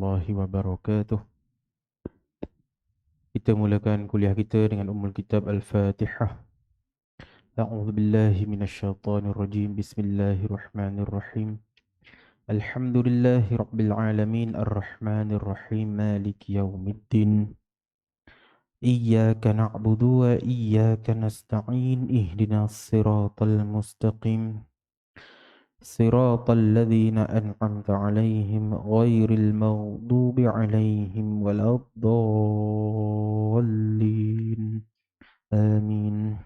warahmatullahi wabarakatuh. Kita mulakan kuliah kita dengan Ummul Kitab Al-Fatihah. A'udzu billahi minasyaitonir rajim. Bismillahirrahmanirrahim. Alhamdulillahi rabbil alamin arrahmanir rahim maliki yaumiddin. Iyyaka na'budu wa iyyaka nasta'in ihdinas siratal mustaqim. صراط الذين أنعمت عليهم غير المغضوب عليهم ولا الضالين آمين.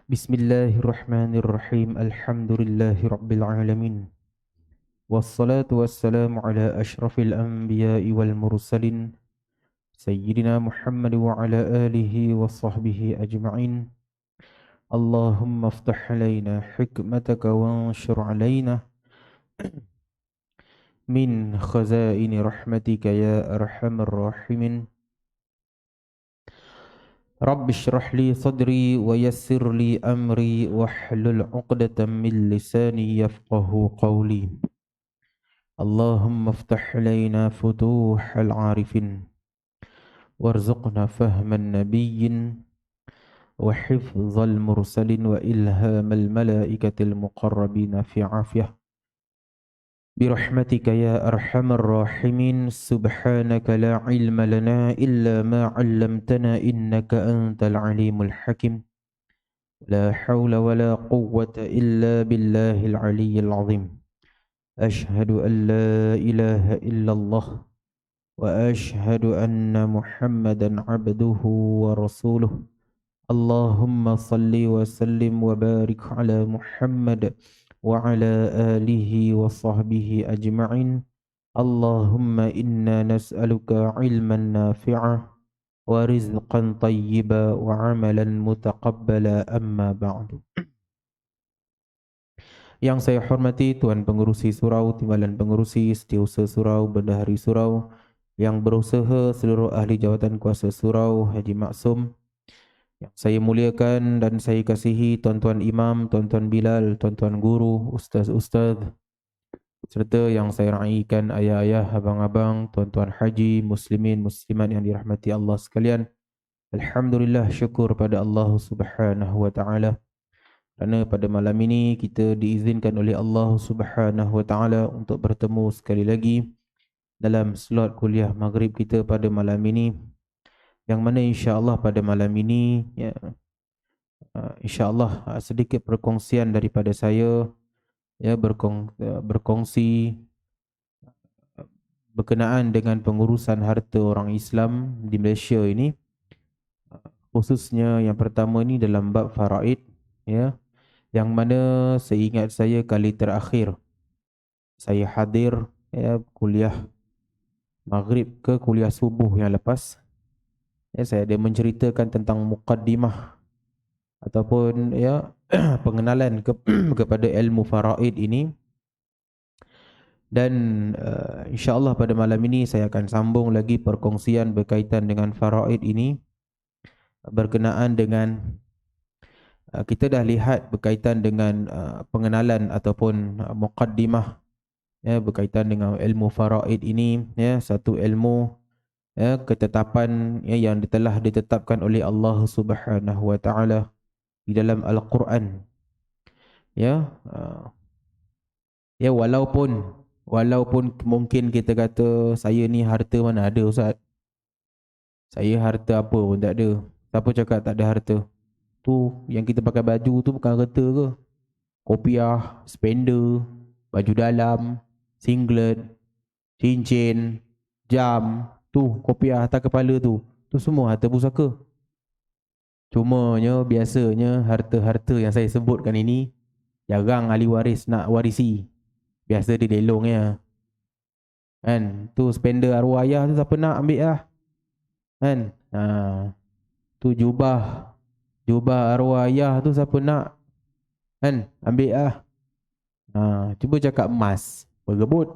بسم الله الرحمن الرحيم الحمد لله رب العالمين والصلاة والسلام على أشرف الأنبياء والمرسلين سيدنا محمد وعلى آله وصحبه أجمعين. اللهم افتح علينا حكمتك وانشر علينا من خزائن رحمتك يا أرحم الراحمين. رب اشرح لي صدري ويسر لي أمري واحلل عقدة من لساني يفقه قولي. اللهم افتح علينا فتوح العارفين وارزقنا فهم النبيين وحفظ المرسلين وإلهام الملائكة المقربين في عافية برحمتك يا أرحم الراحمين. سبحانك لا علم لنا إلا ما علمتنا إنك أنت العليم الحكيم. لا حول ولا قوة إلا بالله العلي العظيم. أشهد أن لا إله إلا الله وأشهد أن محمدا عبده ورسوله. اللهم صل وسلم وبارك على محمد وعلى آله وصحبه أجمعين. اللهم إنا نسألك علما نافعا ورزقا طيبا وعملا متقبلا. أما بعد. Yang saya hormati Tuan Pengerusi Surau, Timbalan Pengerusi, Setiausaha Surau, Bendahari Surau, yang berusaha seluruh ahli jawatan kuasa Surau, Haji Maksum, yang saya muliakan dan saya kasihi tuan-tuan imam, tuan-tuan Bilal, tuan-tuan guru, ustaz-ustaz, serta yang saya raikan ayah-ayah, abang-abang, tuan-tuan haji, muslimin, muslimat yang dirahmati Allah sekalian. Alhamdulillah, syukur pada Allah Subhanahu wa taala kerana pada malam ini kita diizinkan oleh Allah Subhanahu wa taala untuk bertemu sekali lagi dalam slot kuliah maghrib kita pada malam ini, yang mana insya-Allah pada malam ini insya-Allah sedikit perkongsian daripada saya berkongsi berkenaan dengan pengurusan harta orang Islam di Malaysia ini, khususnya yang pertama ini dalam bab faraid, yang mana seingat saya kali terakhir saya hadir kuliah maghrib ke kuliah subuh yang lepas, saya ada menceritakan tentang muqaddimah ataupun pengenalan kepada ilmu faraid ini. Dan insya-Allah pada malam ini saya akan sambung lagi perkongsian berkaitan dengan faraid ini, berkenaan dengan kita dah lihat berkaitan dengan pengenalan ataupun muqaddimah berkaitan dengan ilmu faraid ini, satu ilmu ketetapan yang telah ditetapkan oleh Allah Subhanahu wa taala di dalam Al-Quran. Walaupun mungkin kita kata saya ni harta mana ada ustaz, saya harta apa pun tak ada. Siapa cakap tak ada harta? Tu yang kita pakai baju tu bukan harta ke? Kopiah, spender, baju dalam, singlet, cincin, jam, tu kopiah atas kepala tu semua harta pusaka. Cumanya biasanya harta-harta yang saya sebutkan ini jarang ahli waris nak warisi. Biasa dilelong ya. Kan? Tu spender arwah ayah tu siapa nak ambil lah. Kan? Tu jubah arwah ayah tu siapa nak. Kan? Ambil lah. Cuba cakap emas, berebut.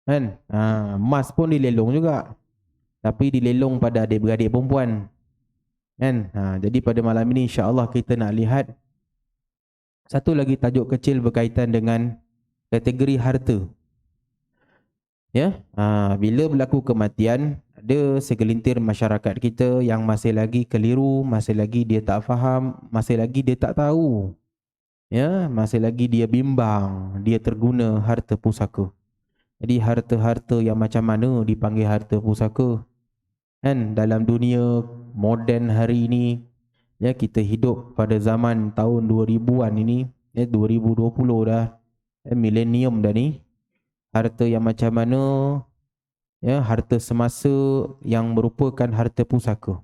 Kan? Emas pun dilelong juga. Tapi dilelong pada adik-beradik perempuan. Kan? Jadi pada malam ini insya-Allah kita nak lihat satu lagi tajuk kecil berkaitan dengan kategori harta. Ya, bila berlaku kematian, ada segelintir masyarakat kita yang masih lagi keliru, masih lagi dia tak faham, masih lagi dia tak tahu. Ya, masih lagi dia bimbang, dia terguna harta pusaka. Jadi harta-harta yang macam mana dipanggil harta pusaka? Kan dalam dunia moden hari ini, ya kita hidup pada zaman tahun 2000-an ini, 2020 dah, milenium dah ni. Harta yang macam mana? Ya, harta semasa yang merupakan harta pusaka.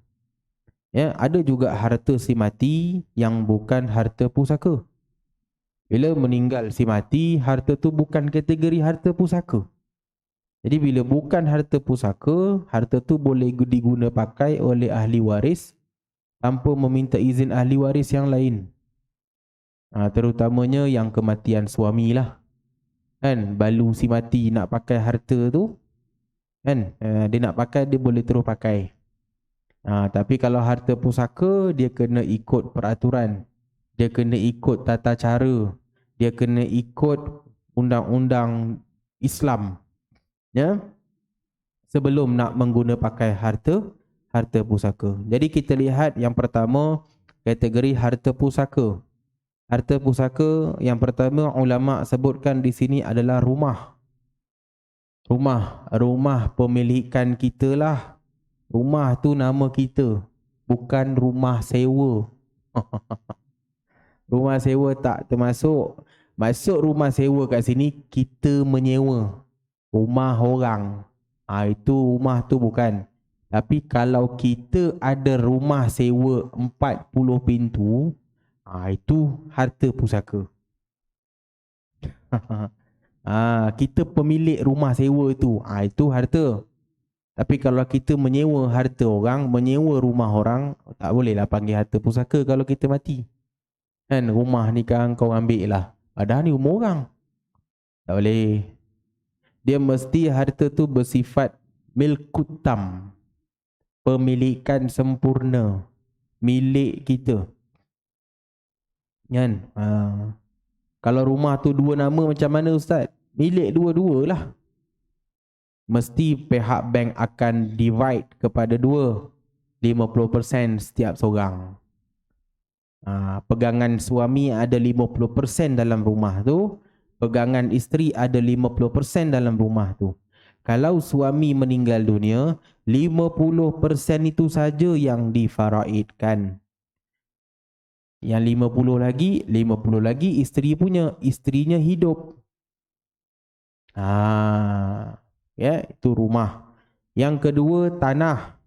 Ya, ada juga harta si mati yang bukan harta pusaka. Bila meninggal si mati, harta tu bukan kategori harta pusaka. Jadi bila bukan harta pusaka, harta tu boleh diguna pakai oleh ahli waris tanpa meminta izin ahli waris yang lain. Terutamanya yang kematian suami lah. Kan, balu si mati nak pakai harta tu, kan, dia nak pakai, dia boleh terus pakai. Tapi kalau harta pusaka, dia kena ikut peraturan. Dia kena ikut tata cara. Dia kena ikut undang-undang Islam. Ya, sebelum nak mengguna pakai harta pusaka. Jadi kita lihat yang pertama, kategori harta pusaka. Harta pusaka yang pertama ulama sebutkan di sini adalah rumah. Rumah pemilikan kita lah. Rumah tu nama kita, bukan rumah sewa. Rumah sewa tak termasuk. Masuk rumah sewa kat sini, kita menyewa rumah orang. Itu rumah tu bukan. Tapi kalau kita ada rumah sewa 40 pintu, itu harta pusaka. Kita pemilik rumah sewa tu, itu harta. Tapi kalau kita menyewa harta orang, menyewa rumah orang, tak bolehlah panggil harta pusaka kalau kita mati. Kan, rumah ni kan kau ambil lah, padahal ni rumah orang. Tak boleh. Dia mesti harta tu bersifat milkutam, pemilikan sempurna, milik kita. Kan? Kalau rumah tu dua nama macam mana Ustaz? Milik dua-dua lah. Mesti pihak bank akan divide kepada dua, 50% setiap seorang. Pegangan suami ada 50% dalam rumah tu, pegangan isteri ada 50% dalam rumah tu. Kalau suami meninggal dunia, 50% itu saja yang difaraidkan. Yang 50 lagi isteri punya, isterinya hidup. Ya, itu rumah. Yang kedua, tanah.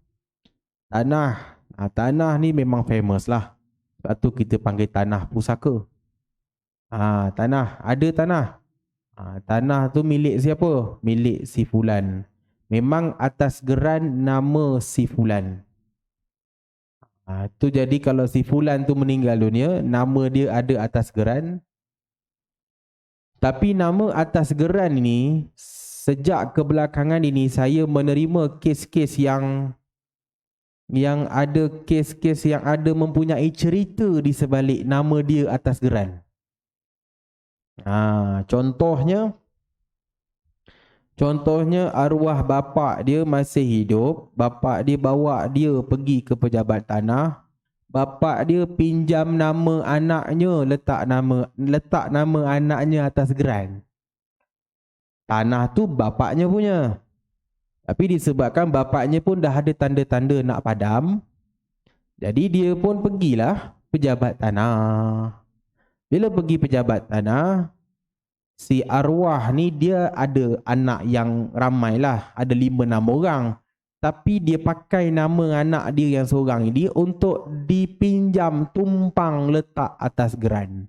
Tanah ni memang famous lah. Sebab tu kita panggil tanah pusaka. Tanah, ada tanah. Tanah tu milik siapa? Milik si fulan. Memang atas geran nama si fulan. Tu jadi kalau si fulan tu meninggal dunia, nama dia ada atas geran. Tapi nama atas geran ini, sejak kebelakangan ini saya menerima kes-kes yang ada kes-kes yang ada mempunyai cerita di sebalik nama dia atas geran. Contohnya arwah bapa dia masih hidup, bapa dia bawa dia pergi ke pejabat tanah, bapa dia pinjam nama anaknya, letak nama anaknya atas geran. Tanah tu bapaknya punya. Tapi disebabkan bapaknya pun dah ada tanda-tanda nak padam, jadi dia pun pergilah pejabat tanah. Bila pergi pejabat tanah, si arwah ni dia ada anak yang ramai lah, ada 5-6 orang. Tapi dia pakai nama anak dia yang seorang ini untuk dipinjam tumpang letak atas geran.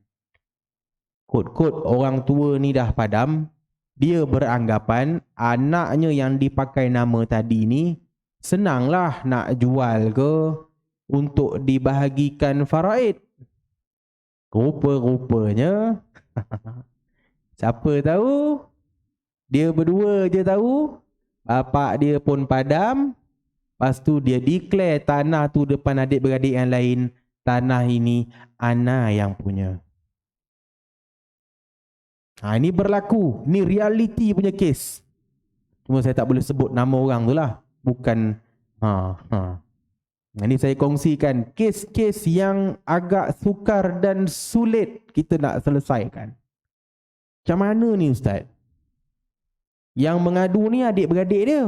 Kod-kod orang tua ni dah padam, dia beranggapan anaknya yang dipakai nama tadi ni senanglah nak jual ke untuk dibahagikan faraid. Rupa-rupanya siapa tahu, dia berdua je tahu, bapak dia pun padam. Lepas tu dia declare tanah tu depan adik-beradik yang lain, tanah ini ana yang punya. Ini berlaku, ni reality punya kes. Cuma saya tak boleh sebut nama orang tu lah. Bukan. Ini saya kongsikan kes-kes yang agak sukar dan sulit kita nak selesaikan. Macam mana ni Ustaz? Yang mengadu ni adik-beradik dia.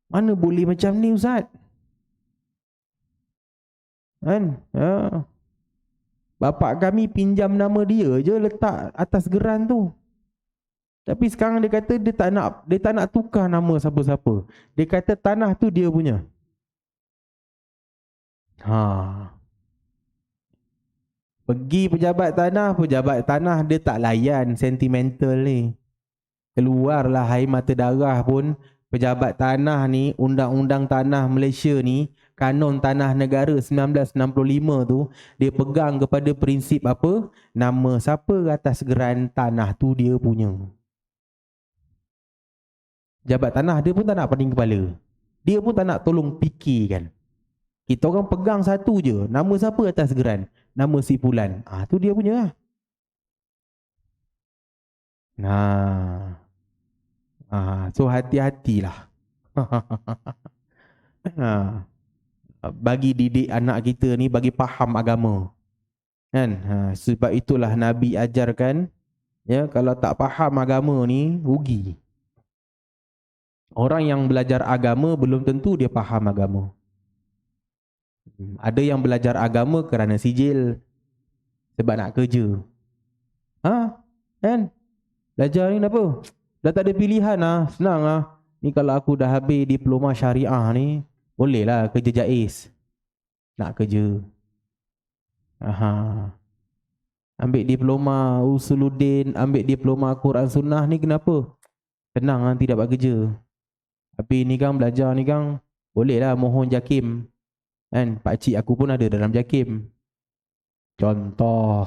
Mana boleh macam ni Ustaz? Kan? Bapak kami pinjam nama dia je letak atas geran tu. Tapi sekarang dia kata dia tak nak tukar nama siapa-siapa. Dia kata tanah tu dia punya. Pergi pejabat tanah dia tak layan sentimental ni. Keluarlah air mata darah pun pejabat tanah ni, undang-undang tanah Malaysia ni, kanon tanah negara 1965 tu, dia pegang kepada prinsip apa? Nama siapa atas geran tanah tu dia punya. Pejabat tanah dia pun tak nak pening kepala. Dia pun tak nak tolong fikirkan. Kita orang pegang satu je, nama siapa atas geran? Nama si Fulan. Tu dia punya lah. So hati-hatilah. Bagi didik anak kita ni, bagi faham agama. Kan? Sebab itulah Nabi ajarkan, ya, kalau tak faham agama ni, rugi. Orang yang belajar agama belum tentu dia faham agama. Ada yang belajar agama kerana sijil, sebab nak kerja. Kan? Belajar ni apa? Dah tak ada pilihan senang Ni kalau aku dah habis diploma syariah ni, bolehlah kerja JAIS. Nak kerja. Ambil diploma Usuluddin, ambil diploma Quran Sunnah ni kenapa? Senang tidak buat kerja. Tapi ni kan belajar ni kan, bolehlah mohon JAKIM. Kan, pakcik aku pun ada dalam JAKIM. Contoh.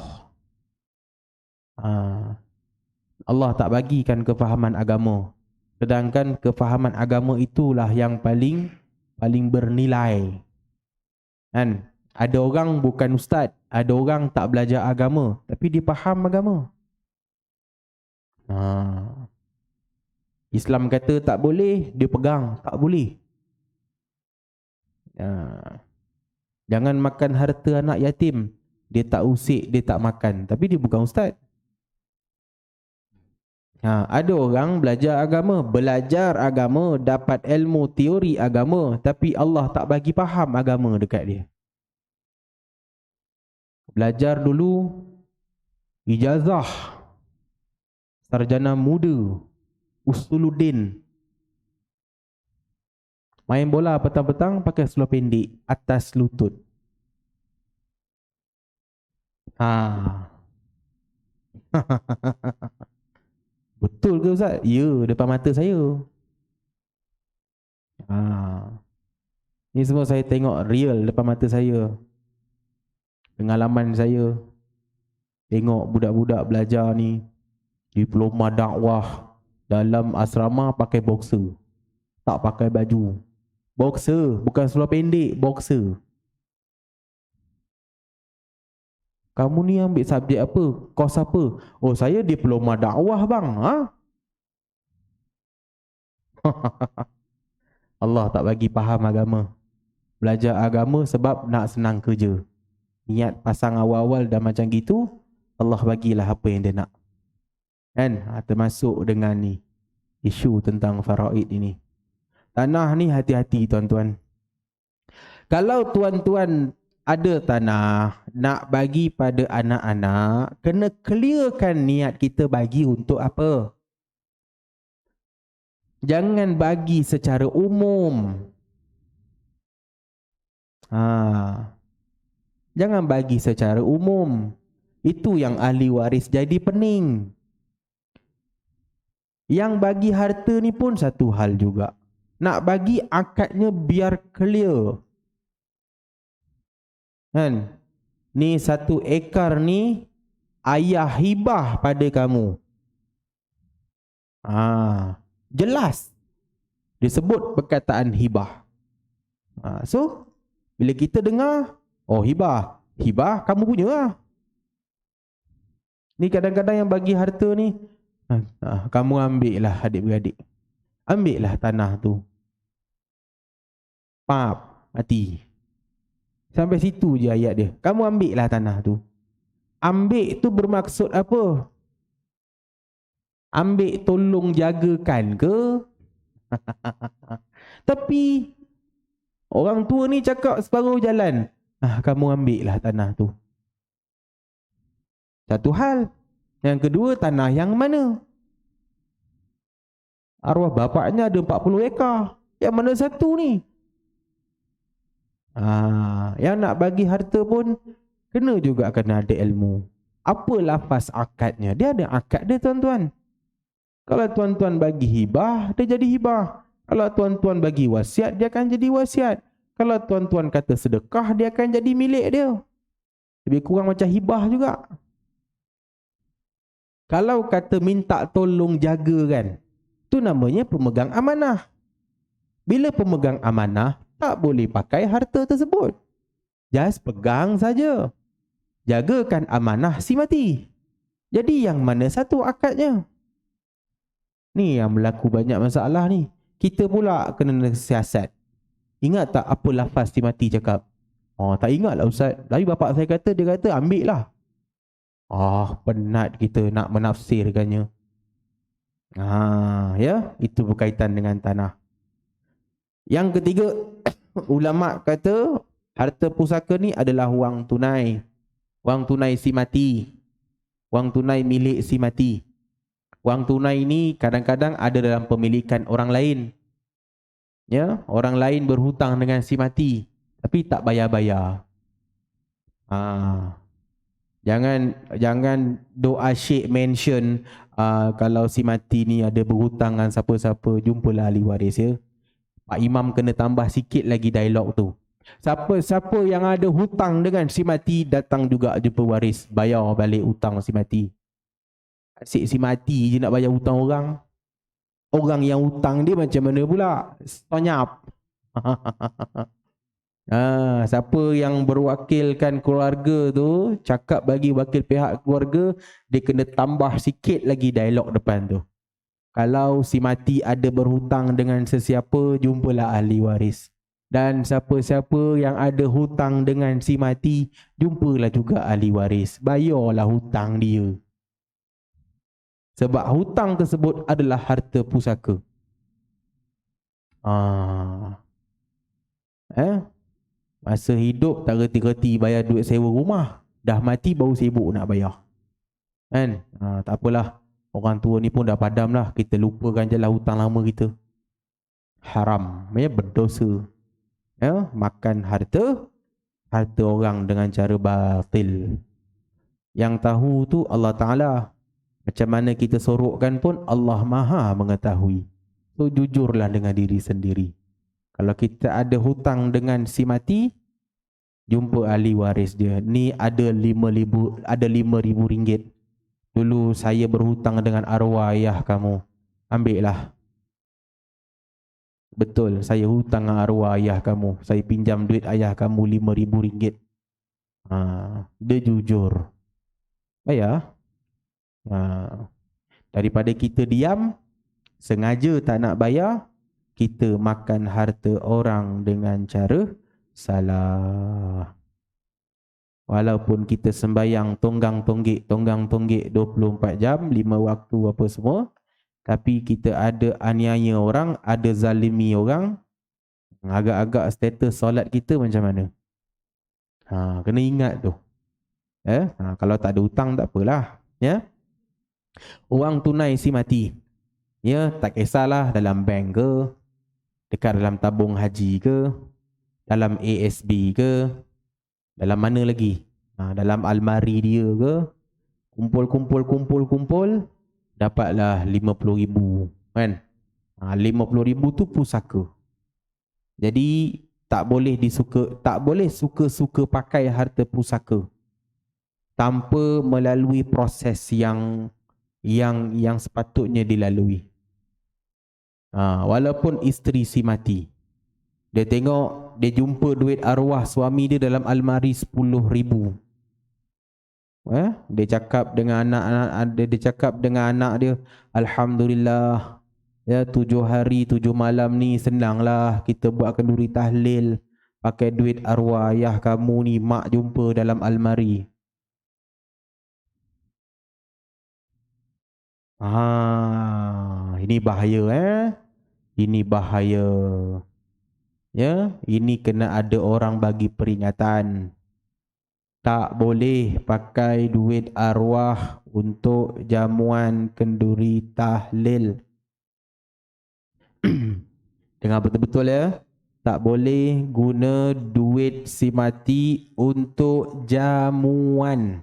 Allah tak bagikan kefahaman agama. Sedangkan kefahaman agama itulah yang paling bernilai. Kan? Ada orang bukan ustaz, ada orang tak belajar agama, tapi dia faham agama. Islam kata tak boleh, dia pegang, tak boleh. Jangan makan harta anak yatim. Dia tak usik, dia tak makan, tapi dia bukan ustaz. Ada orang belajar agama, dapat ilmu teori agama, tapi Allah tak bagi faham agama dekat dia. Belajar dulu ijazah sarjana muda Usuluddin. Main bola petang-petang pakai seluar pendek atas lutut. Betul ke Ustaz? Ya, depan mata saya. Ni semua saya tengok real depan mata saya. Pengalaman saya. Tengok budak-budak belajar ni, diploma dakwah dalam asrama pakai boxer. Tak pakai baju. Boxer, bukan seluar pendek, boxer. Kamu ni ambil subjek apa? Kos apa? Oh, saya diploma dakwah bang. Allah tak bagi faham agama. Belajar agama sebab nak senang kerja. Niat pasang awal-awal dah macam gitu, Allah bagilah apa yang dia nak. Kan? Termasuk dengan ni, isu tentang faraid ini. Tanah ni hati-hati tuan-tuan. Kalau tuan-tuan ada tanah nak bagi pada anak-anak, kena clearkan niat kita bagi untuk apa. Jangan bagi secara umum. Jangan bagi secara umum. Itu yang ahli waris jadi pening. Yang bagi harta ni pun satu hal juga. Nak bagi akadnya biar clear. Kan? Ni 1 ekar ni ayah hibah pada kamu. Jelas disebut perkataan hibah. So bila kita dengar, oh hibah kamu punya lah. Ni kadang-kadang yang bagi harta ni, kamu ambil lah adik-beradik. ambillah tanah tu. Pap, mati. Sampai situ je ayat dia. Kamu ambillah tanah tu. Ambil tu bermaksud apa? Ambil tolong jagakan ke? Tapi orang tua ni cakap separuh jalan. Kamu ambillah tanah tu. Satu hal. Yang kedua, tanah yang mana? Arwah bapaknya ada 40 ekar. Yang mana satu ni? Yang nak bagi harta pun kena juga kena ada ilmu. Apa lafaz akadnya? Dia ada akad dia, tuan-tuan. Kalau tuan-tuan bagi hibah, dia jadi hibah. Kalau tuan-tuan bagi wasiat, dia akan jadi wasiat. Kalau tuan-tuan kata sedekah, dia akan jadi milik dia. Lebih kurang macam hibah juga. Kalau kata minta tolong jaga kan, tu namanya pemegang amanah. Bila pemegang amanah, tak boleh pakai harta tersebut. Just pegang saja. Jagakan amanah si mati. Jadi yang mana satu akadnya? Ni yang berlaku banyak masalah ni. Kita pula kena siasat. Ingat tak apa lafaz si mati cakap? Tak ingat lah Ustaz. Tapi bapak saya kata, dia kata ambil lah. Penat kita nak menafsirkannya. Ya, itu berkaitan dengan tanah. Yang ketiga, ulama kata harta pusaka ni adalah wang tunai. Wang tunai si mati. Wang tunai milik si mati. Wang tunai ni kadang-kadang ada dalam pemilikan orang lain. Ya, orang lain berhutang dengan si mati tapi tak bayar-bayar. Jangan doa syekh mention kalau si mati ni ada berhutang dengan siapa-siapa, jumpalah ahli waris ya. Pak Imam kena tambah sikit lagi dialog tu. Siapa-siapa yang ada hutang dengan si mati, datang juga jumpa waris, bayar balik hutang si mati. Asyik si mati je nak bayar hutang orang. Orang yang hutang dia macam mana pula? Tonyap. Siapa yang berwakilkan keluarga tu, cakap bagi wakil pihak keluarga, dia kena tambah sikit lagi dialog depan tu. Kalau si mati ada berhutang dengan sesiapa, jumpalah ahli waris. Dan siapa-siapa yang ada hutang dengan si mati, jumpalah juga ahli waris. Bayarlah hutang dia. Sebab hutang tersebut adalah harta pusaka. Masa hidup tak reti-reti bayar duit sewa rumah. Dah mati baru sibuk nak bayar. Kan? Tak apalah. Orang tua ni pun dah padam lah. Kita lupakan je lah hutang lama kita. Haram. Berdosa. Makan harta orang dengan cara batil. Yang tahu tu Allah Ta'ala. Macam mana kita sorokkan pun Allah Maha mengetahui. So jujurlah dengan diri sendiri. Kalau kita ada hutang dengan si mati, jumpa ahli waris dia. Ni ada 5,000 ringgit. Dulu saya berhutang dengan arwah ayah kamu. Ambillah. Betul, saya hutang dengan arwah ayah kamu. Saya pinjam duit ayah kamu 5,000 ringgit. Dia jujur. Bayar. Daripada kita diam, sengaja tak nak bayar, kita makan harta orang dengan cara salah. Walaupun kita sembayang tonggang-tonggik 24 jam, 5 waktu apa semua, tapi kita ada aniaya orang, ada zalimi orang, agak-agak status solat kita macam mana? Kena ingat tu. Kalau tak ada hutang tak apalah. Ya. Wang tunai si mati. Ya, tak kisahlah dalam bank ke, dekat dalam tabung haji ke, dalam ASB ke, dalam mana lagi? Dalam almari dia ke, kumpul, dapatlah 50,000 kan? 50,000 tu pusaka. Jadi tak boleh suka-suka pakai harta pusaka tanpa melalui proses yang sepatutnya dilalui. Walaupun isteri si mati, dia tengok, dia jumpa duit arwah suami dia dalam almari 10,000. Dia cakap dengan anak dia, Alhamdulillah, Ya, 7 hari 7 malam ni senanglah kita buat kenduri tahlil pakai duit arwah ayah kamu ni, mak jumpa dalam almari. Ini bahaya Ini bahaya. Ya, ini kena ada orang bagi peringatan. Tak boleh pakai duit arwah untuk jamuan kenduri tahlil. Dengar betul-betul ya. Tak boleh guna duit si mati untuk jamuan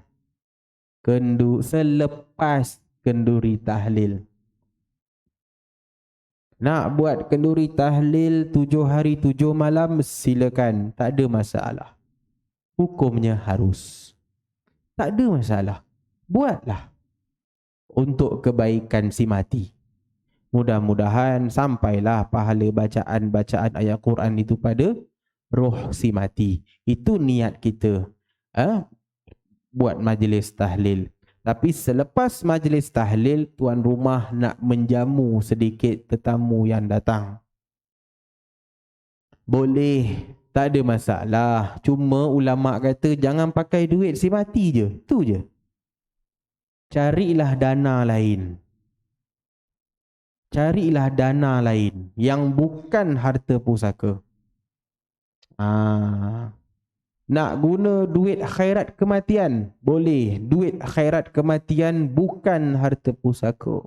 selepas kenduri tahlil. Nak buat kenduri tahlil 7 hari 7 malam, silakan. Tak ada masalah. Hukumnya harus. Tak ada masalah. Buatlah. Untuk kebaikan si mati. Mudah-mudahan sampailah pahala bacaan-bacaan ayat Quran itu pada roh si mati. Itu niat kita. Buat majlis tahlil. Tapi selepas majlis tahlil, tuan rumah nak menjamu sedikit tetamu yang datang. Boleh, tak ada masalah. Cuma ulama kata jangan pakai duit si mati je. Tu je. Carilah dana lain. Carilah dana lain yang bukan harta pusaka. Nak guna duit khairat kematian, boleh. Duit khairat kematian bukan harta pusaka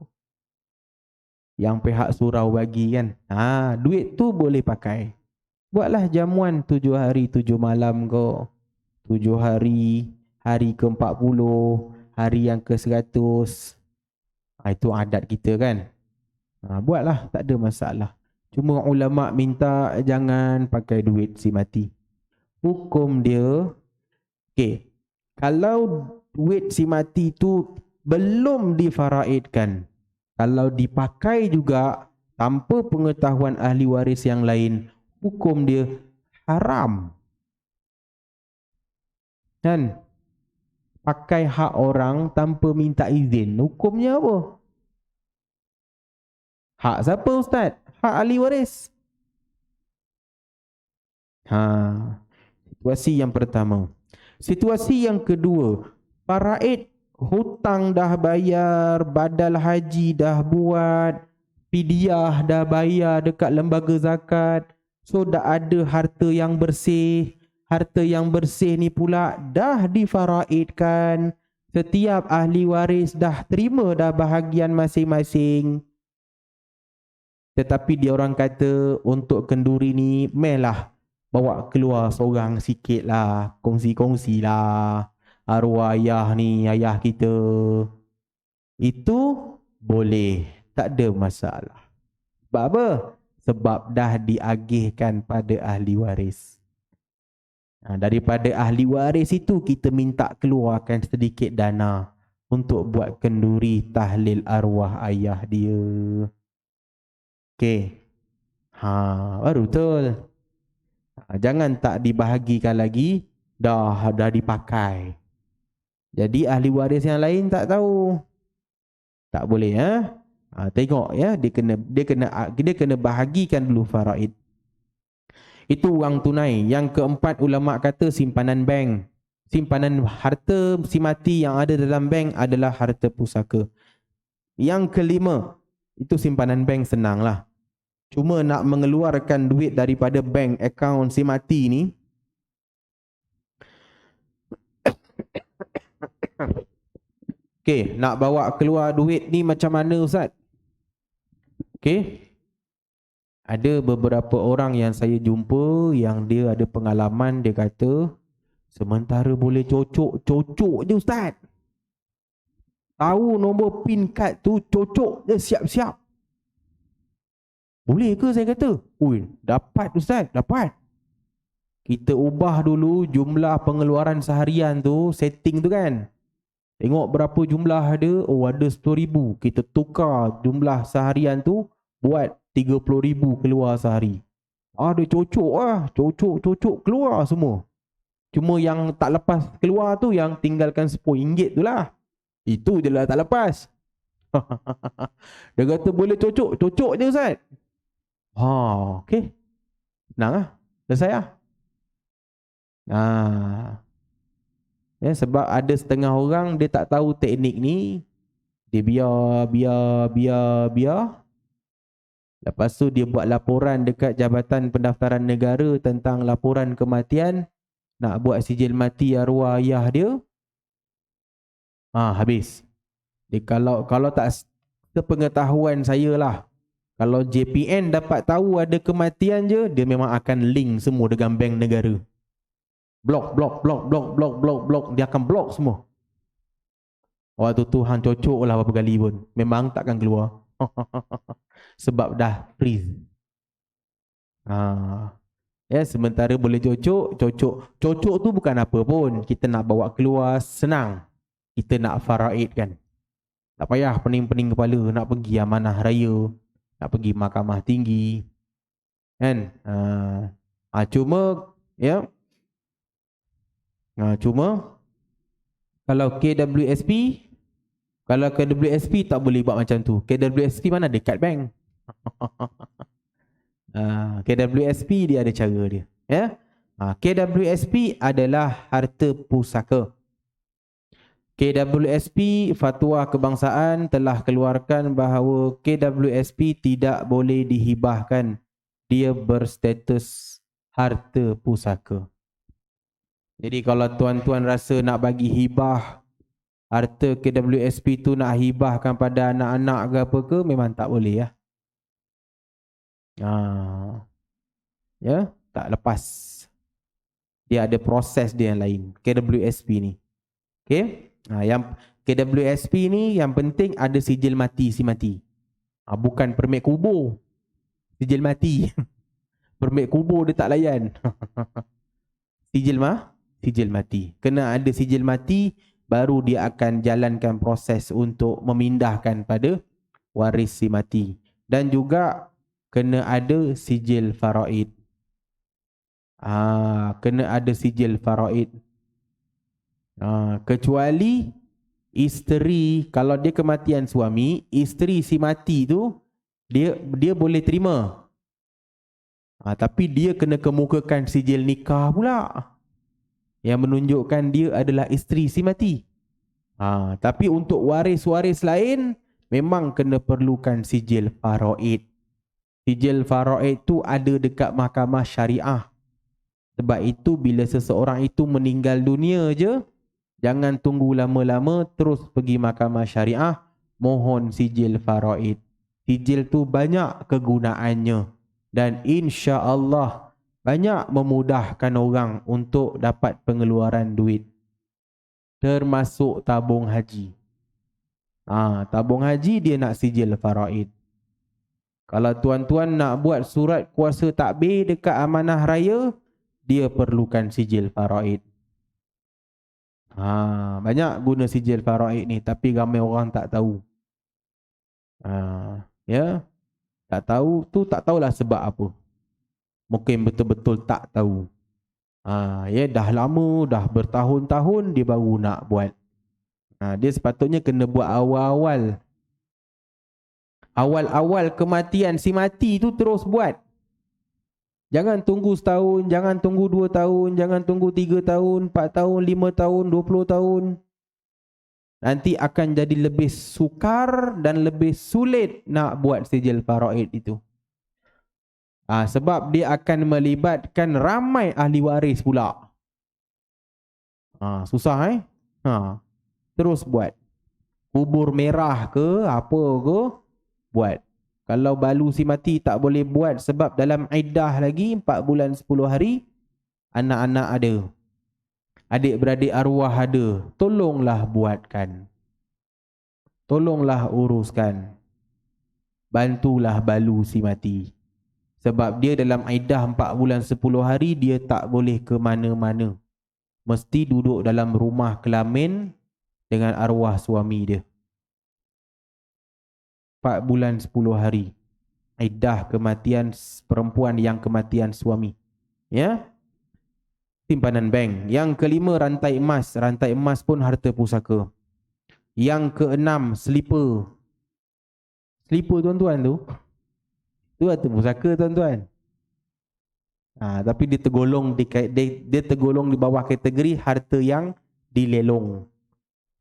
yang pihak surau bagi kan. Duit tu boleh pakai. Buatlah jamuan 7 hari 7 malam kau. 7 hari, hari ke-40, hari yang ke-100. Itu adat kita kan. Buatlah, tak ada masalah. Cuma ulama minta jangan pakai duit si mati. Hukum dia, kalau duit si mati tu belum difaraidkan, kalau dipakai juga tanpa pengetahuan ahli waris yang lain, hukum dia haram. Dan pakai hak orang tanpa minta izin, hukumnya apa? Hak siapa Ustaz? Hak ahli waris. Situasi yang pertama. Situasi yang kedua, faraid hutang dah bayar, badal haji dah buat, fidyah dah bayar dekat lembaga zakat. So dah ada harta yang bersih. Harta yang bersih ni pula dah difaraidkan. Setiap ahli waris dah terima dah bahagian masing-masing. Tetapi dia orang kata untuk kenduri ni mehlah bawa keluar seorang sikit lah, kongsi-kongsi lah arwah ayah ni, ayah kita. Itu boleh, tak ada masalah. Sebab apa? Sebab dah diagihkan pada ahli waris. Daripada ahli waris itu kita minta keluarkan sedikit dana untuk buat kenduri tahlil arwah ayah dia. Baru betul. Jangan tak dibahagikan lagi, dah dipakai. Jadi ahli waris yang lain tak tahu. Tak boleh tengok ya, dia kena bahagikan dulu faraid. Itu wang tunai. Yang keempat, ulama kata simpanan bank. Simpanan harta si mati yang ada dalam bank adalah harta pusaka. Yang kelima, itu simpanan bank senanglah. Cuma nak mengeluarkan duit daripada bank account si mati ni, nak bawa keluar duit ni macam mana Ustaz? Ada beberapa orang yang saya jumpa yang dia ada pengalaman, dia kata sementara boleh cocok je Ustaz. Tahu nombor PIN card tu, cocok je, siap-siap. Boleh ke saya kata? Dapat Ustaz, dapat. Kita ubah dulu jumlah pengeluaran seharian tu, setting tu kan. Tengok berapa jumlah ada, ada 10,000. Kita tukar jumlah seharian tu, buat 30,000 keluar sehari. Dia cocok keluar semua. Cuma yang tak lepas keluar tu, yang tinggalkan RM10 tu lah. Itu je lah tak lepas. Dia kata boleh cocok, cocok je Ustaz. Okey. Senang lah. Selesai lah. Ya, sebab ada setengah orang dia tak tahu teknik ni. Dia biar. Lepas tu dia buat laporan dekat Jabatan Pendaftaran Negara tentang laporan kematian. Nak buat sijil mati arwah ayah dia. Habis. Dia kalau tak sepengetahuan saya lah. Kalau JPN dapat tahu ada kematian je, dia memang akan link semua dengan bank negara. Blok. Dia akan blok semua. Waktu tu hang cocok lah berapa kali pun. Memang takkan keluar. Sebab dah freeze. Ya, sementara boleh cocok tu bukan apa pun. Kita nak bawa keluar senang. Kita nak faraid kan. Tak payah pening-pening kepala nak pergi amanah raya, nak pergi mahkamah tinggi. Kan? Cuma ya. Cuma kalau KWSP tak boleh buat macam tu. KWSP mana dekat bank. KWSP dia ada cara dia. Ya. KWSP adalah harta pusaka. KWSP Fatwa Kebangsaan telah keluarkan bahawa KWSP tidak boleh dihibahkan. Dia berstatus harta pusaka. Jadi kalau tuan-tuan rasa nak bagi hibah harta KWSP tu, nak hibahkan pada anak-anak ke apa ke, memang tak boleh ya. Ya, tak lepas. Dia ada proses dia yang lain, KWSP ni. Okey? Yang KWSP ni yang penting ada sijil mati si mati. Bukan permit kubur. Sijil mati. Permit kubur dia tak layan. Sijil mati. Kena ada sijil mati, baru dia akan jalankan proses untuk memindahkan pada waris si mati. Dan juga kena ada sijil faraid. Kena ada sijil faraid. Kecuali isteri, kalau dia kematian suami, isteri si mati tu dia boleh terima. Tapi dia kena kemukakan sijil nikah pula yang menunjukkan dia adalah isteri si mati. Tapi untuk waris-waris lain memang kena perlukan sijil faraid. Sijil faraid tu ada dekat mahkamah syariah. Sebab itu bila seseorang itu meninggal dunia je, jangan tunggu lama-lama, terus pergi mahkamah syariah, mohon sijil faraid. Sijil tu banyak kegunaannya dan insya-Allah banyak memudahkan orang untuk dapat pengeluaran duit. Termasuk tabung haji. Tabung haji dia nak sijil faraid. Kalau tuan-tuan nak buat surat kuasa takbir dekat amanah raya, dia perlukan sijil faraid. Banyak guna sijil faraid ni, tapi ramai orang tak tahu. Ya, tak tahu tu, tak tahulah sebab apa. Mungkin betul-betul tak tahu. Ya, dah lama, dah bertahun-tahun dia baru nak buat. Dia sepatutnya kena buat awal-awal. Awal-awal kematian si mati tu terus buat. Jangan tunggu setahun, jangan tunggu 2 tahun, jangan tunggu 3 tahun, 4 tahun, 5 tahun, 20 tahun. Nanti akan jadi lebih sukar dan lebih sulit nak buat sijil faraid itu. Sebab dia akan melibatkan ramai ahli waris pula. Susah Terus buat. Kubur merah ke, apa ke, buat. Kalau balu si mati tak boleh buat sebab dalam iddah lagi 4 bulan 10 hari, anak-anak ada, adik-beradik arwah ada, tolonglah buatkan. Tolonglah uruskan. Bantulah balu si mati. Sebab dia dalam iddah 4 bulan 10 hari, dia tak boleh ke mana-mana. Mesti duduk dalam rumah kelamin dengan arwah suami dia. 4 bulan 10 hari. Iddah kematian perempuan yang kematian suami. Ya. Simpanan bank. Yang kelima, rantai emas. Rantai emas pun harta pusaka. Yang keenam, slipper. Selipar tuan-tuan tu, tu harta pusaka tuan-tuan. Tapi dia tergolong dia tergolong di bawah kategori harta yang dilelong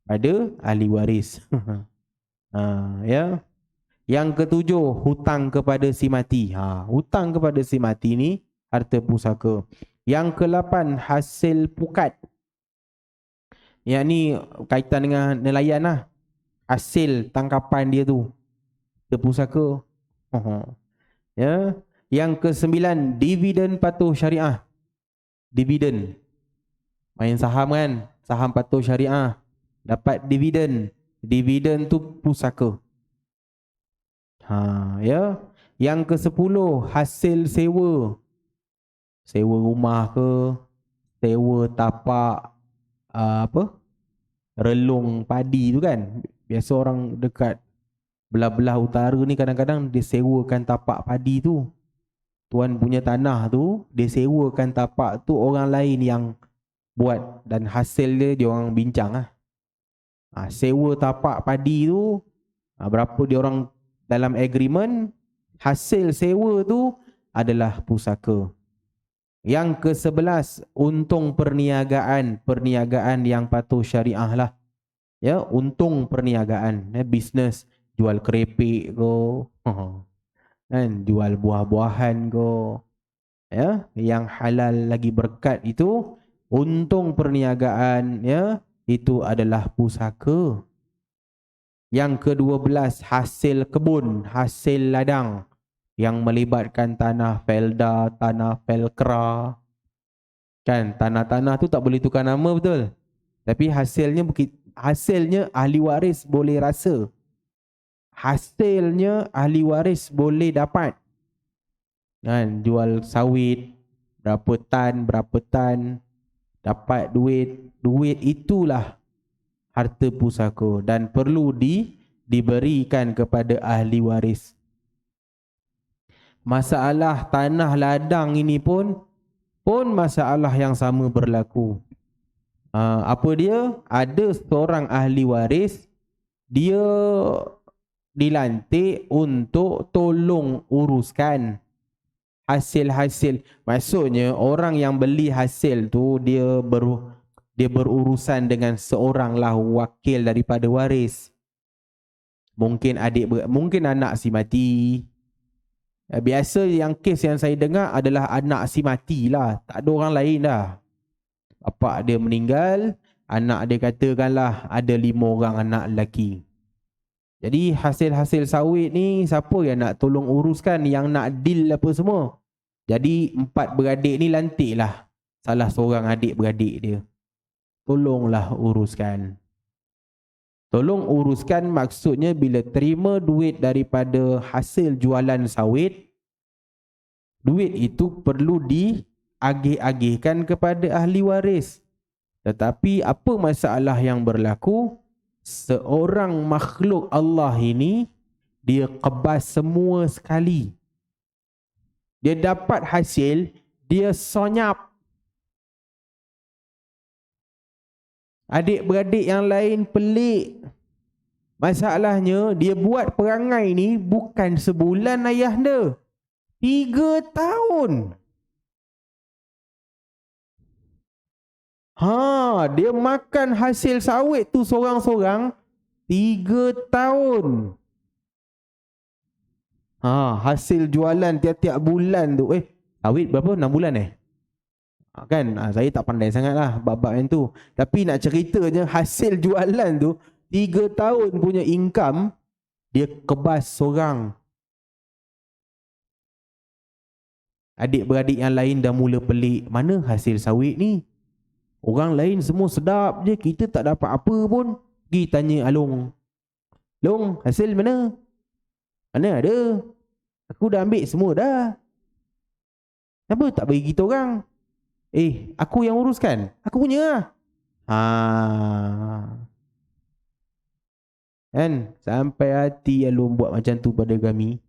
pada ahli waris. Ya. Yang ketujuh, hutang kepada si mati. Hutang kepada si mati ni harta pusaka. Yang ke-8, hasil pukat. Yang ni kaitan dengan nelayan lah. Hasil tangkapan dia tu, harta pusaka. Ya. Yang ke-9, dividen patuh syariah. Dividen. Main saham kan, saham patuh syariah. Dapat dividen. Dividen tu pusaka. Ya. Yang ke-10, hasil sewa. Sewa rumah ke, sewa tapak relung padi tu kan. Biasa orang dekat belah-belah utara ni kadang-kadang dia sewakan tapak padi tu. Tuan punya tanah tu, dia sewakan tapak tu orang lain yang buat, dan hasil dia orang bincang lah. Sewa tapak padi tu, berapa dia orang dalam agreement, hasil sewa tu adalah pusaka. Yang ke-11, untung perniagaan. Perniagaan yang patuh syariah lah. Ya, untung perniagaan. Bisnes, jual kerepek ke, kan, jual buah-buahan ke. Ya, yang halal lagi berkat itu, untung perniagaan, ya, itu adalah pusaka. Yang ke-12, hasil kebun, hasil ladang yang melibatkan tanah felda, tanah felkra. Kan, tanah-tanah tu tak boleh tukar nama, betul? Tapi hasilnya ahli waris boleh rasa. Hasilnya ahli waris boleh dapat. Kan, jual sawit, berapa tan, dapat duit. Duit itulah harta pusaka dan perlu diberikan kepada ahli waris. Masalah tanah ladang ini pun masalah yang sama berlaku. Apa dia? Ada seorang ahli waris, dia dilantik untuk tolong uruskan hasil-hasil. Maksudnya orang yang beli hasil tu dia berurusan dengan seorang lah wakil daripada waris. Mungkin mungkin anak si mati. Biasa yang kes yang saya dengar adalah anak si mati lah. Tak ada orang lain dah. Bapak dia meninggal, anak dia katakanlah ada 5 orang anak lelaki. Jadi hasil-hasil sawit ni siapa yang nak tolong uruskan, yang nak deal apa semua. Jadi 4 beradik ni lantiklah salah seorang adik beradik dia. Tolonglah uruskan. Tolong uruskan maksudnya bila terima duit daripada hasil jualan sawit, duit itu perlu diagih-agihkan kepada ahli waris. Tetapi apa masalah yang berlaku? Seorang makhluk Allah ini, dia kebas semua sekali. Dia dapat hasil, dia sonyap. Adik-beradik yang lain pelik. Masalahnya dia buat perangai ni bukan sebulan ayahanda, 3 tahun. Dia makan hasil sawit tu sorang-sorang 3 tahun. Hasil jualan tiap-tiap bulan tu. Sawit berapa? 6 bulan kan, saya tak pandai sangat lah bab-bab yang tu. Tapi nak ceritanya hasil jualan tu 3 tahun punya income dia kebas sorang. Adik-beradik yang lain dah mula pelik, mana hasil sawit ni? Orang lain semua sedap je, kita tak dapat apa pun. Pergi tanya Along, Long, hasil mana? Mana ada? Aku dah ambil semua dah. Kenapa tak bagi kita orang? Aku yang uruskan. Aku punya lah. Kan? Sampai hati Along buat macam tu pada kami.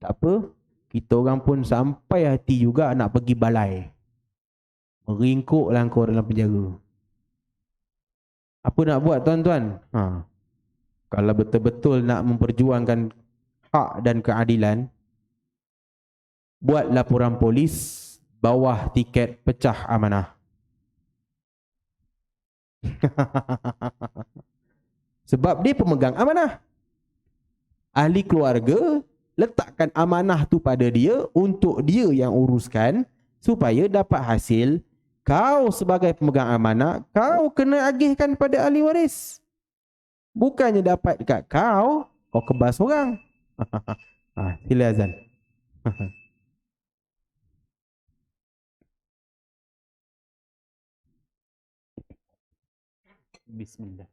Tak apa. Kita orang pun sampai hati juga nak pergi balai. Meringkuklah kau dalam penjara. Apa nak buat tuan-tuan? Kalau betul-betul nak memperjuangkan hak dan keadilan, buat laporan polis bawah tiket pecah amanah. Sebab dia pemegang amanah. Ahli keluarga letakkan amanah tu pada dia untuk dia yang uruskan supaya dapat hasil. Kau sebagai pemegang amanah, kau kena agihkan pada ahli waris. Bukannya dapat dekat kau, kau kebas orang. Sila azan. Bismillah.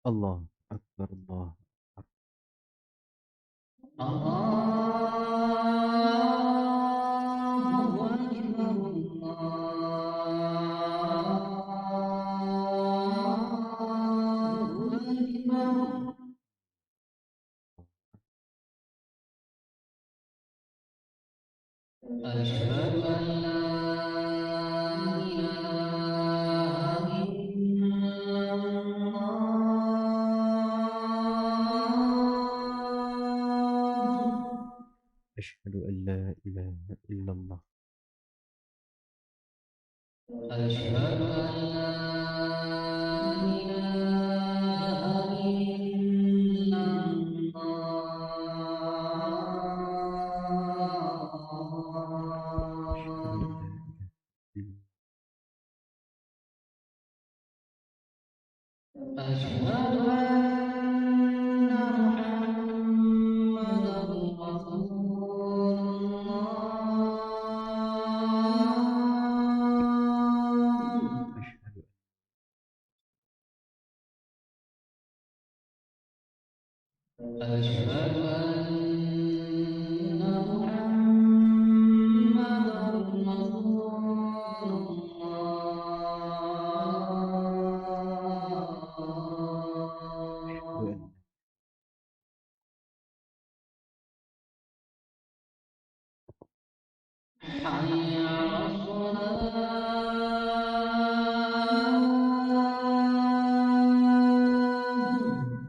Allah Akbar, Allah أشهد أن لا إله إلا الله أشهد أن لا إله إلا الله أشهد أن لا إله إلا الله أشهد أن محمدا رسول الله أشهد أن محمدا رسول الله حي على الصلاة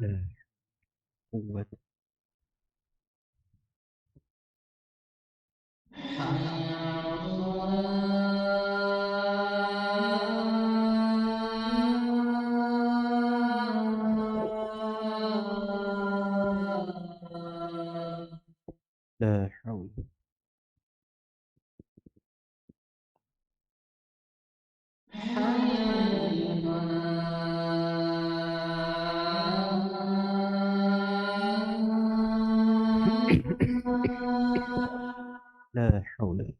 لا قوة حي على الصلاة لا حول حي على الفلاح لا حول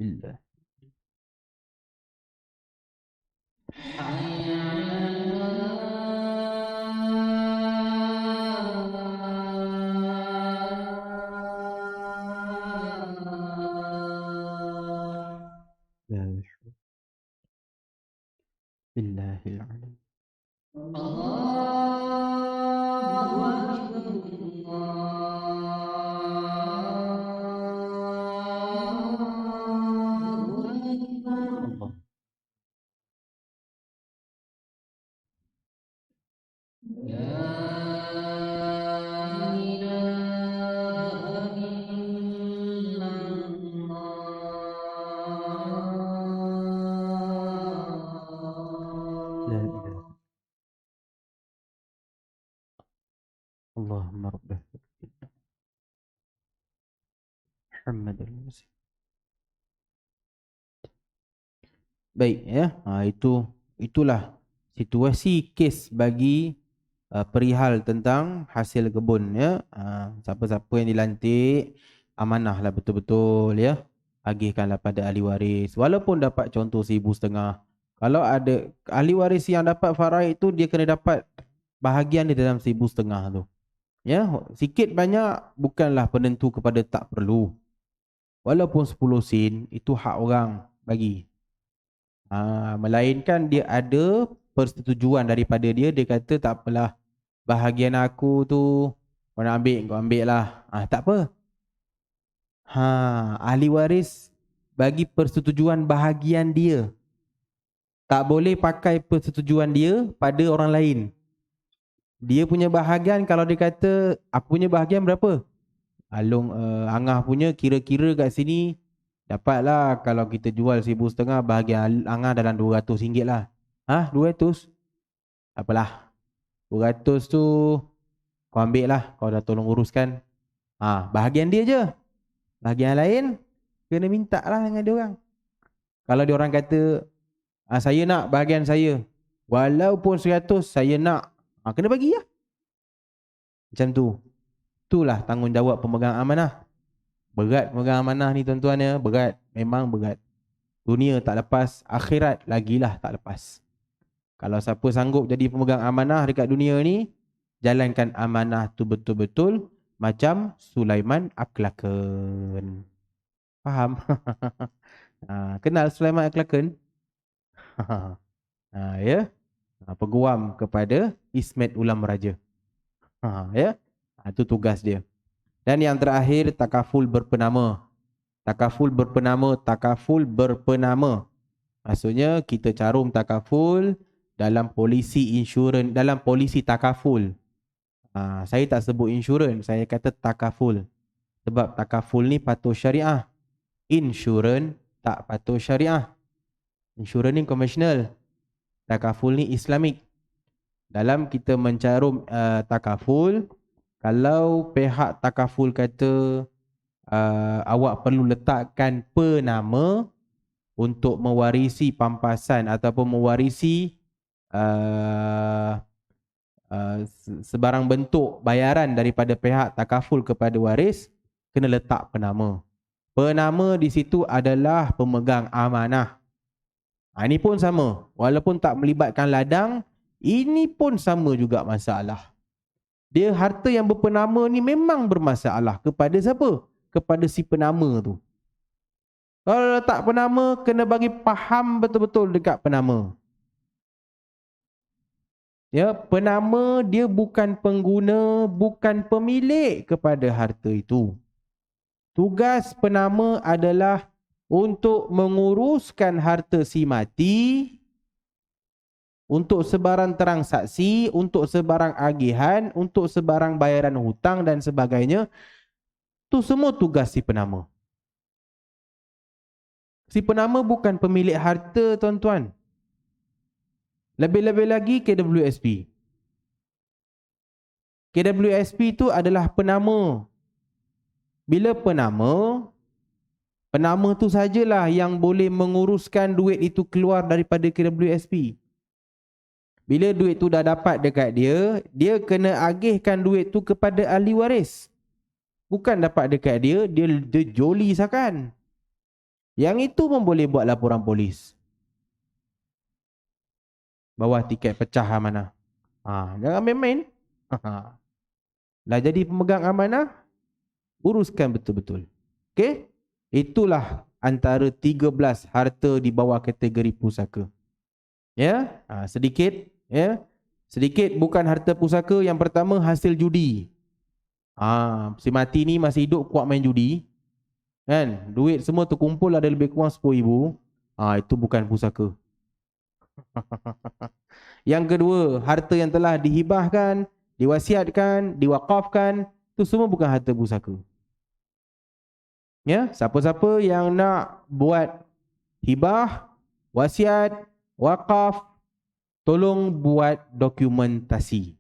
إلا حي على الفلاح لا حول بالله العلي الله أكبر الله أكبر الله لا إله إلا لا الله إله. اللهم رب محمد المسيح. Baik ya, itulah situasi kes bagi perihal tentang hasil kebun ya. Siapa-siapa yang dilantik amanah lah betul-betul ya. Agihkanlah pada ahli waris. Walaupun dapat contoh 1,500. Kalau ada ahli waris yang dapat faraid tu, dia kena dapat bahagian di dalam 1,500 tu. Ya, sikit banyak bukanlah penentu kepada tak perlu. Walaupun 10 sen, itu hak orang bagi. Melainkan dia ada persetujuan daripada dia. Dia kata tak apalah, bahagian aku tu kau nak ambil, kau ambil lah. Tak apa. Ahli waris bagi persetujuan bahagian dia. Tak boleh pakai persetujuan dia pada orang lain. Dia punya bahagian, kalau dia kata aku punya bahagian berapa? Angah punya kira-kira kat sini dapatlah, kalau kita jual 1,500, bahagian Angah dalam RM200 lah. 200? Tak apalah. 200 tu kau ambil lah, kau dah tolong uruskan. Bahagian dia je. Bahagian lain kena minta lah dengan dia orang. Kalau dia orang kata saya nak bahagian saya, walaupun 100 saya nak, kena bagi lah. Macam tu. Itulah tanggungjawab pemegang amanah. Berat pemegang amanah ni tuan-tuan ya. Berat. Memang berat. Dunia tak lepas, akhirat lagilah tak lepas. Kalau siapa sanggup jadi pemegang amanah dekat dunia ni, jalankan amanah tu betul-betul macam Sulaiman Aklaken. Faham? Kenal Sulaiman Aklaken? Ya. Peguam kepada Ismet Ulam Raja. Ya. Itu tugas dia. Dan yang terakhir, takaful berpenama. Takaful berpenama. Maksudnya kita carum takaful dalam polisi insurans, dalam polisi takaful. Saya tak sebut insurans, saya kata takaful. Sebab takaful ni patuh syariah. Insurans tak patuh syariah. Insurans ni konvensional. Takaful ni Islamik. Dalam kita mencarum takaful, kalau pihak takaful kata awak perlu letakkan penama untuk mewarisi pampasan ataupun mewarisi sebarang bentuk bayaran daripada pihak takaful kepada waris, kena letak penama. Penama di situ adalah pemegang amanah. Ini pun sama. Walaupun tak melibatkan ladang, ini pun sama juga masalah. Dia harta yang berpenama ni memang bermasalah. Kepada siapa? Kepada si penama tu. Kalau letak penama, kena bagi faham betul-betul dekat penama. Ya, penama dia bukan pengguna, bukan pemilik kepada harta itu. Tugas penama adalah untuk menguruskan harta si mati, untuk sebarang transaksi, untuk sebarang agihan, untuk sebarang bayaran hutang dan sebagainya. Itu semua tugas si penama. Si penama bukan pemilik harta, tuan-tuan. Lebih-lebih lagi KWSP. KWSP itu adalah penama. Bila penama tu sajalah yang boleh menguruskan duit itu keluar daripada KWSP. Bila duit tu dah dapat dekat dia, dia kena agihkan duit tu kepada ahli waris. Bukan dapat dekat dia, dia joli sakan. Yang itu pun boleh buat laporan polis. Bawah tiket pecah amanah. Jangan main-main. Dah jadi pemegang amanah, uruskan betul-betul. Okey? Itulah antara 13 harta di bawah kategori pusaka. Ya, sedikit, ya. Sedikit bukan harta pusaka. Yang pertama, hasil judi. Si mati ni masih hidup kuat main judi. Kan? Duit semua terkumpul ada lebih kurang 10,000. Itu bukan pusaka. Yang kedua, harta yang telah dihibahkan, diwasiatkan, diwakafkan, itu semua bukan harta pusaka. Ya, siapa-siapa yang nak buat hibah, wasiat, wakaf, tolong buat dokumentasi.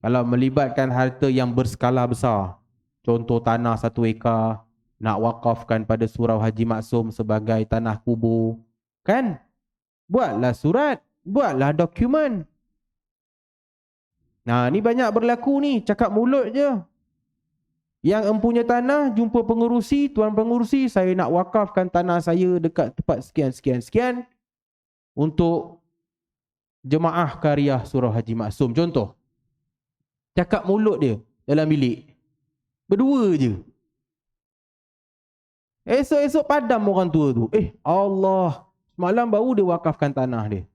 Kalau melibatkan harta yang berskala besar, contoh tanah 1 ekar, nak wakafkan pada Surau Haji Maksum sebagai tanah kubur, kan? Buatlah surat, buatlah dokumen. Ni banyak berlaku ni, cakap mulut je. Yang empunya tanah jumpa pengerusi, tuan pengerusi, saya nak wakafkan tanah saya dekat tempat sekian untuk jemaah Karya Surah Haji Maksum. Contoh, cakap mulut dia dalam bilik. Berdua je. Esok-esok padam orang tua tu. Allah, semalam baru dia wakafkan tanah dia.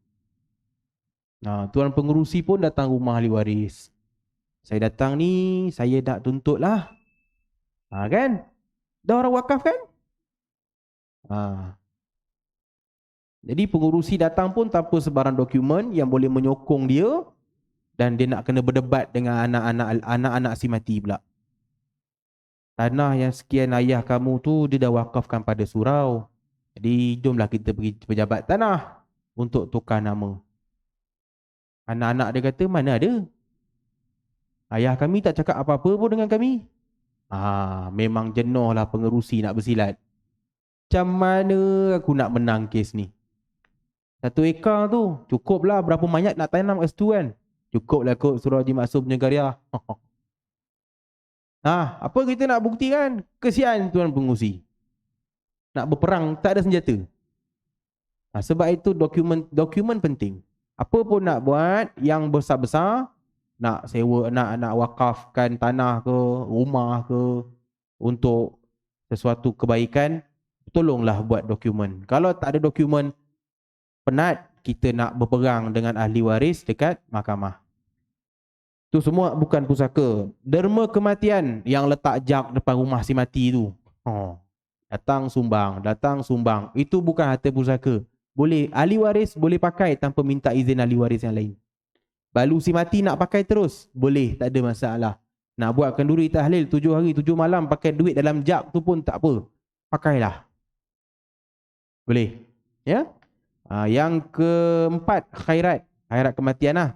Tuan pengerusi pun datang rumah ahli waris. Saya datang ni, saya nak tuntut lah. Kan? Dah orang wakaf kan? Jadi pengurusi datang pun tanpa sebarang dokumen yang boleh menyokong dia, dan dia nak kena berdebat dengan anak-anak si mati pula. Tanah yang sekian ayah kamu tu dia dah wakafkan pada surau. Jadi jomlah kita pergi pejabat tanah untuk tukar nama. Anak-anak dia kata, mana ada? Ayah kami tak cakap apa-apa pun dengan kami. Memang jenuh lah pengerusi nak bersilat. Macam mana aku nak menang kes ni? 1 ekar tu cukup lah berapa mayat nak tanam kat situ kan? Cukup lah kot Surah Haji Maksum punya karya. Apa kita nak buktikan? Kesian tuan pengurusi. Nak berperang tak ada senjata. Sebab itu dokumen penting. Apa pun nak buat yang besar-besar, nak sewa, nak wakafkan tanah ke, rumah ke, untuk sesuatu kebaikan, tolonglah buat dokumen. Kalau tak ada dokumen, penat kita nak berperang dengan ahli waris dekat mahkamah. Tu semua bukan pusaka. Derma kematian yang letak jak depan rumah si mati tu. Datang sumbang. Itu bukan harta pusaka. Boleh, ahli waris boleh pakai tanpa minta izin ahli waris yang lain. Balu si mati nak pakai terus, boleh, tak ada masalah. Nak buat kenduri tahlil 7 hari 7 malam pakai duit dalam jak tu pun tak apa. Pakailah. Boleh. Ya? Yang keempat, khairat kematian lah.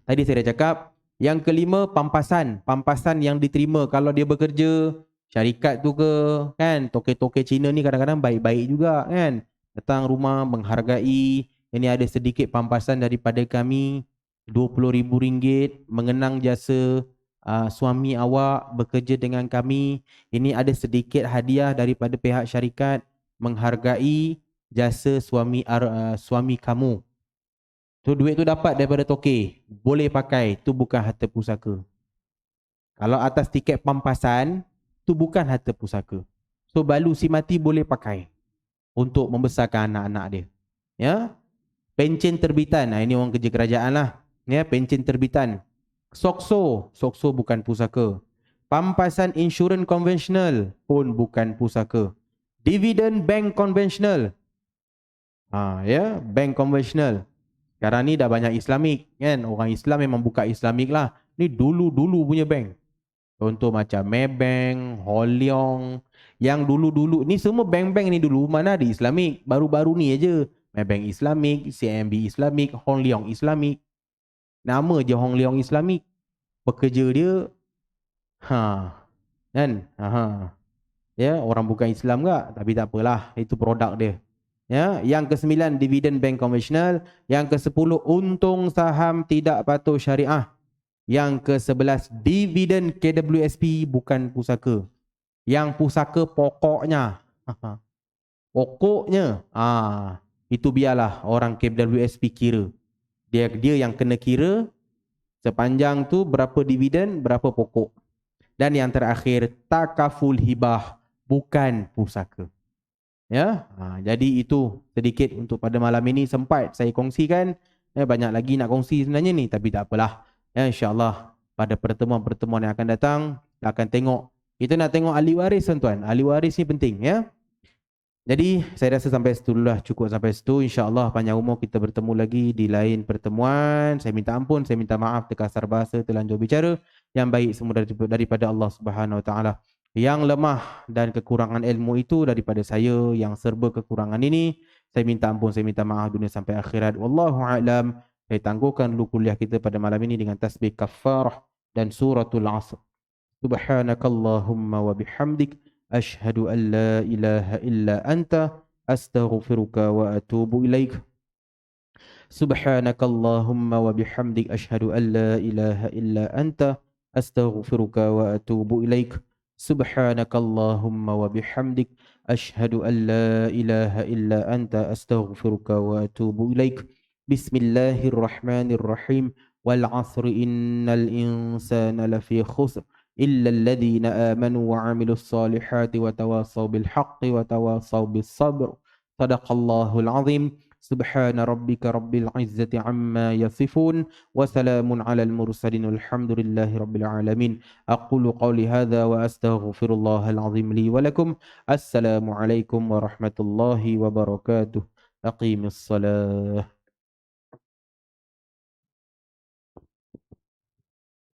Tadi saya dah cakap. Yang kelima, pampasan yang diterima kalau dia bekerja syarikat tu ke, kan, toke-toke Cina ni kadang-kadang baik-baik juga kan, datang rumah menghargai, ini ada sedikit pampasan daripada kami, RM20,000 mengenang jasa suami awak bekerja dengan kami, ini ada sedikit hadiah daripada pihak syarikat menghargai jasa suami kamu. Tu duit tu dapat daripada toke, boleh pakai, tu bukan harta pusaka. Kalau atas tiket pampasan, tu bukan harta pusaka. So balu si mati boleh pakai untuk membesarkan anak-anak dia. Ya. Pencen terbitan, ini orang kerja kerajaan lah. Ya, pencen terbitan. Sokso bukan pusaka. Pampasan insurans konvensional pun bukan pusaka. Dividen bank konvensional. Ya, bank konvensional. Sekarang ni dah banyak Islamik kan. Orang Islam memang buka Islamik lah. Ni dulu-dulu punya bank. Contoh macam Maybank, Holiong. Yang dulu-dulu ni semua bank-bank ni dulu mana ada Islamik. Baru-baru ni aja. Maybank Islamik, CMB Islamik, Holiong Islamik. Nama je Holiong Islamik. Pekerja dia kan? Ya, orang bukan Islam tak, tapi tak apalah, itu produk dia. Ya, yang ke-9 dividen bank konvensional, yang ke-10 untung saham tidak patuh syariah. Yang ke-11 dividen KWSP bukan pusaka. Yang pusaka pokoknya. Pokoknya itu biarlah orang KWSP kira. Dia yang kena kira sepanjang tu berapa dividen, berapa pokok. Dan yang terakhir takaful hibah bukan pusaka. Ya, jadi itu sedikit untuk pada malam ini, sempat saya kongsikan. Banyak lagi nak kongsi sebenarnya ni, tapi tak apalah. Ya, insya-Allah pada pertemuan-pertemuan yang akan datang kita akan tengok. Kita nak tengok ahli waris tuan-tuan. Ahli waris ni penting ya. Jadi saya rasa sampai situ lah, cukup sampai situ. Insya-Allah panjang umur kita bertemu lagi di lain pertemuan. Saya minta ampun, saya minta maaf terkasar bahasa, terlanjur bicara. Yang baik semua daripada Allah Subhanahu Wa Taala. Yang lemah dan kekurangan ilmu itu daripada saya yang serba kekurangan ini. Saya minta ampun, saya minta maaf dunia sampai akhirat. Wallahu a'lam. Saya tangguhkan dulu kuliah kita pada malam ini dengan tasbih kafarah dan suratul asr. Subhanakallahumma wa bihamdik asyhadu an la ilaha illa anta astaghfiruka wa atubu ilaik. Subhanakallahumma wa bihamdik asyhadu an la ilaha illa anta أستغفرك وأتوب إليك. سبحانك اللهم وبحمدك أشهد أن لا إله إلا أنت أستغفرك وأتوب إليك. بسم الله الرحمن الرحيم. والعصر إن الإنسان لفي خسر إلا الذين آمنوا وعملوا الصالحات وتواصوا بالحق وتواصوا بالصبر. صدق الله العظيم. سبحان ربك رب العزة عما يصفون وسلام على المرسلين والحمد لله رب العالمين. أقول قولي هذا وأستغفر الله العظيم لي ولكم. السلام عليكم ورحمة الله وبركاته. أقيم الصلاة.